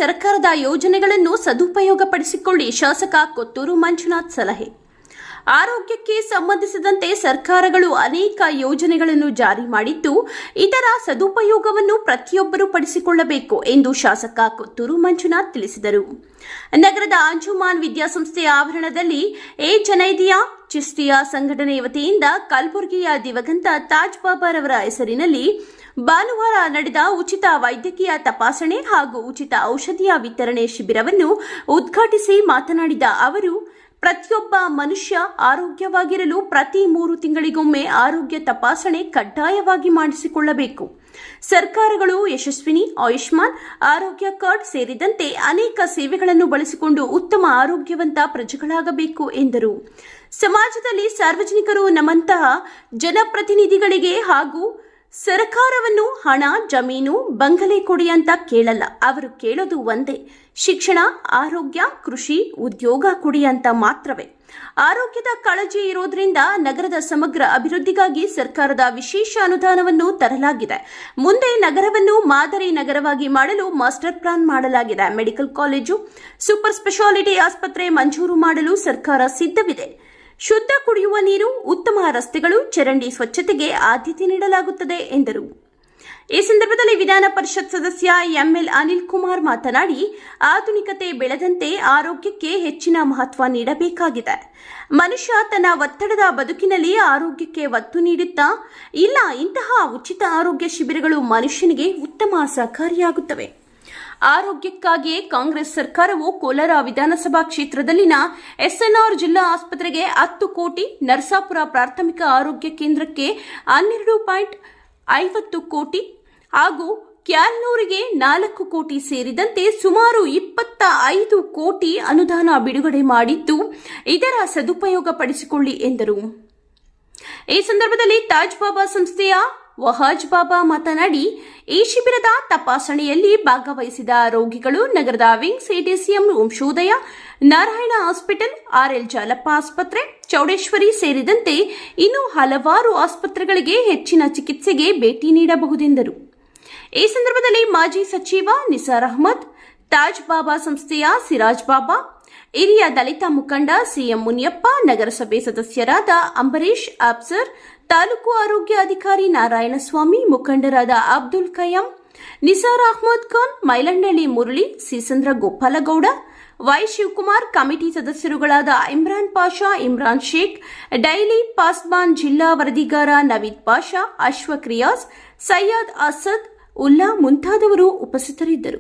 ಸರ್ಕಾರದ ಯೋಜನೆಗಳನ್ನು ಸದುಪಯೋಗಪಡಿಸಿಕೊಳ್ಳಿ. ಶಾಸಕ ಕೊತ್ತೂರು ಮಂಜುನಾಥ್ ಸಲಹೆ. ಆರೋಗ್ಯಕ್ಕೆ ಸಂಬಂಧಿಸಿದಂತೆ ಸರ್ಕಾರಗಳು ಅನೇಕ ಯೋಜನೆಗಳನ್ನು ಜಾರಿ ಮಾಡಿದ್ದು, ಇದರ ಸದುಪಯೋಗವನ್ನು ಪ್ರತಿಯೊಬ್ಬರೂ ಪಡಿಸಿಕೊಳ್ಳಬೇಕು ಎಂದು ಶಾಸಕ ಕೊತ್ತೂರು ಮಂಜುನಾಥ್ ತಿಳಿಸಿದರು. ನಗರದ ಅಂಜುಮಾನ್ ವಿದ್ಯಾಸಂಸ್ಥೆಯ ಆವರಣದಲ್ಲಿ ಜನೈದಿಯಾ ಚಿಸ್ತಿಯಾ ಸಂಘಟನೆ ವತಿಯಿಂದ ಕಲಬುರಗಿಯ ದಿವಂಗತ ತಾಜ್ ಬಾಬಾರವರ ಹೆಸರಿನಲ್ಲಿ ಭಾನುವಾರ ನಡೆದ ಉಚಿತ ವೈದ್ಯಕೀಯ ತಪಾಸಣೆ ಹಾಗೂ ಉಚಿತ ಔಷಧಿಯ ವಿತರಣೆ ಶಿಬಿರವನ್ನು ಉದ್ಘಾಟಿಸಿ ಮಾತನಾಡಿದ ಅವರು, ಪ್ರತಿಯೊಬ್ಬ ಮನುಷ್ಯ ಆರೋಗ್ಯವಾಗಿರಲು ಪ್ರತಿ 3 ತಿಂಗಳಿಗೊಮ್ಮೆ ಆರೋಗ್ಯ ತಪಾಸಣೆ ಕಡ್ಡಾಯವಾಗಿ ಮಾಡಿಸಿಕೊಳ್ಳಬೇಕು. ಸರ್ಕಾರಗಳು ಯಶಸ್ವಿನಿ, ಆಯುಷ್ಮಾನ್, ಆರೋಗ್ಯ ಕಾರ್ಡ್ ಸೇರಿದಂತೆ ಅನೇಕ ಸೇವೆಗಳನ್ನು ಬಳಸಿಕೊಂಡು ಉತ್ತಮ ಆರೋಗ್ಯವಂತ ಪ್ರಜೆಗಳಾಗಬೇಕು ಎಂದರು. ಸಮಾಜದಲ್ಲಿ ಸಾರ್ವಜನಿಕರು ನಮ್ಮಂತಹ ಜನಪ್ರತಿನಿಧಿಗಳಿಗೆ ಹಾಗೂ ಸರ್ಕಾರವನ್ನು ಹಣ, ಜಮೀನು, ಬಂಗಲೆ ಕೊಡಿ ಅಂತ ಕೇಳಲ್ಲ. ಅವರು ಕೇಳೋದು ಒಂದೇ, ಶಿಕ್ಷಣ, ಆರೋಗ್ಯ, ಕೃಷಿ, ಉದ್ಯೋಗ ಕೊಡಿ ಅಂತ ಮಾತ್ರವೇ. ಆರೋಗ್ಯದ ಕಾಳಜಿ ಇರೋದ್ರಿಂದ ನಗರದ ಸಮಗ್ರ ಅಭಿವೃದ್ಧಿಗಾಗಿ ಸರ್ಕಾರದ ವಿಶೇಷ ಅನುದಾನವನ್ನು ತರಲಾಗಿದೆ. ಮುಂದೆ ನಗರವನ್ನು ಮಾದರಿ ನಗರವಾಗಿ ಮಾಡಲು ಮಾಸ್ಟರ್ ಪ್ಲಾನ್ ಮಾಡಲಾಗಿದೆ. ಮೆಡಿಕಲ್ ಕಾಲೇಜು, ಸೂಪರ್ ಸ್ಪೆಷಾಲಿಟಿ ಆಸ್ಪತ್ರೆ ಮಂಜೂರು ಮಾಡಲು ಸರ್ಕಾರ ಸಿದ್ಧವಿದೆ. ಶುದ್ಧ ಕುಡಿಯುವ ನೀರು, ಉತ್ತಮ ರಸ್ತೆಗಳು, ಚರಂಡಿ ಸ್ವಚ್ಛತೆಗೆ ಆದ್ಯತೆ ನೀಡಲಾಗುತ್ತದೆ ಎಂದರು. ಈ ಸಂದರ್ಭದಲ್ಲಿ ವಿಧಾನ ಪರಿಷತ್ ಸದಸ್ಯ ಎಂಎಲ್ ಅನಿಲ್ ಕುಮಾರ್ ಮಾತನಾಡಿ, ಆಧುನಿಕತೆ ಬೆಳೆದಂತೆ ಆರೋಗ್ಯಕ್ಕೆ ಹೆಚ್ಚಿನ ಮಹತ್ವ ನೀಡಬೇಕಾಗಿದೆ. ಮನುಷ್ಯ ತನ್ನ ಒತ್ತಡದ ಬದುಕಿನಲ್ಲಿ ಆರೋಗ್ಯಕ್ಕೆ ಒತ್ತು ನೀಡುತ್ತಾ ಇಲ್ಲ. ಇಂತಹ ಉಚಿತ ಆರೋಗ್ಯ ಶಿಬಿರಗಳು ಮನುಷ್ಯನಿಗೆ ಉತ್ತಮ ಸಹಕಾರಿಯಾಗುತ್ತವೆ. ಆರೋಗ್ಯಕ್ಕಾಗಿಯೇ ಕಾಂಗ್ರೆಸ್ ಸರ್ಕಾರವು ಕೋಲಾರ ವಿಧಾನಸಭಾ ಕ್ಷೇತ್ರದಲ್ಲಿನ ಎಸ್ಎನ್ಆರ್ ಜಿಲ್ಲಾ ಆಸ್ಪತ್ರೆಗೆ 10 ಕೋಟಿ, ನರಸಾಪುರ ಪ್ರಾಥಮಿಕ ಆರೋಗ್ಯ ಕೇಂದ್ರಕ್ಕೆ 12.50 ಕೋಟಿ ಹಾಗೂ ಕ್ಯಾಲ್ನೂರಿಗೆ 4 ಕೋಟಿ ಸೇರಿದಂತೆ ಸುಮಾರು 25 ಕೋಟಿ ಅನುದಾನ ಬಿಡುಗಡೆ ಮಾಡಿದ್ದು, ಇದರ ಸದುಪಯೋಗ ಪಡಿಸಿಕೊಳ್ಳಿ ಎಂದರು. ಈ ಸಂದರ್ಭದಲ್ಲಿ ತಾಜ್ ಬಾಬಾ ಸಂಸ್ಥೆಯ ವಹಾಜ್ ಬಾಬಾ ಮಾತನಾಡಿ, ಈ ಶಿಬಿರದ ತಪಾಸಣೆಯಲ್ಲಿ ಭಾಗವಹಿಸಿದ ರೋಗಿಗಳು ನಗರದ Wings ATCM, Vamshodaya, Narayana hospital, RL Jalappa ಆಸ್ಪತ್ರೆ, ಚೌಡೇಶ್ವರಿ ಸೇರಿದಂತೆ ಇನ್ನೂ ಹಲವಾರು ಆಸ್ಪತ್ರೆಗಳಿಗೆ ಹೆಚ್ಚಿನ ಚಿಕಿತ್ಸೆಗೆ ಭೇಟಿ ನೀಡಬಹುದೆಂದರು. ಈ ಸಂದರ್ಭದಲ್ಲಿ ಮಾಜಿ ಸಚಿವ ನಿಸಾರ್ ಅಹಮದ್, ತಾಜ್ ಬಾಬಾ ಸಂಸ್ಥೆಯ ಸಿರಾಜ್ ಬಾಬಾ, ಹಿರಿಯ ದಲಿತ ಮುಖಂಡ ಸಿಎಂ ಮುನಿಯಪ್ಪ, ನಗರಸಭೆ ಸದಸ್ಯರಾದ ಅಂಬರೀಶ್ ಅಬ್ಸರ್, ತಾಲೂಕು ಆರೋಗ್ಯ ಅಧಿಕಾರಿ ನಾರಾಯಣಸ್ವಾಮಿ, ಮುಖಂಡರಾದ ಅಬ್ದುಲ್ ಕಯ್ಯಂ, ನಿಸಾರ್ ಅಹಮದ್ ಖಾನ್, ಮೈಲಂಡಳ್ಳಿ ಮುರಳಿ, ಸಿಸಂದ್ರ ಗೋಪಾಲಗೌಡ, ವೈ ಶಿವಕುಮಾರ್, ಕಮಿಟಿ ಸದಸ್ಯರುಗಳಾದ ಇಮ್ರಾನ್ ಪಾಷಾ, ಇಮ್ರಾನ್ ಶೇಖ್, ಡೈಲಿ ಪಾಸ್ಬಾನ್, ಜಿಲ್ಲಾ ವರದಿಗಾರ ನವೀದ್ ಪಾಷಾ, ಅಶ್ವಕ್ ರಿಯಾಜ್, ಸೈಯದ್ ಅಸದ್ ಉಲ್ಲಾ ಮುಂತಾದವರು ಉಪಸ್ಥಿತರಿದ್ದರು.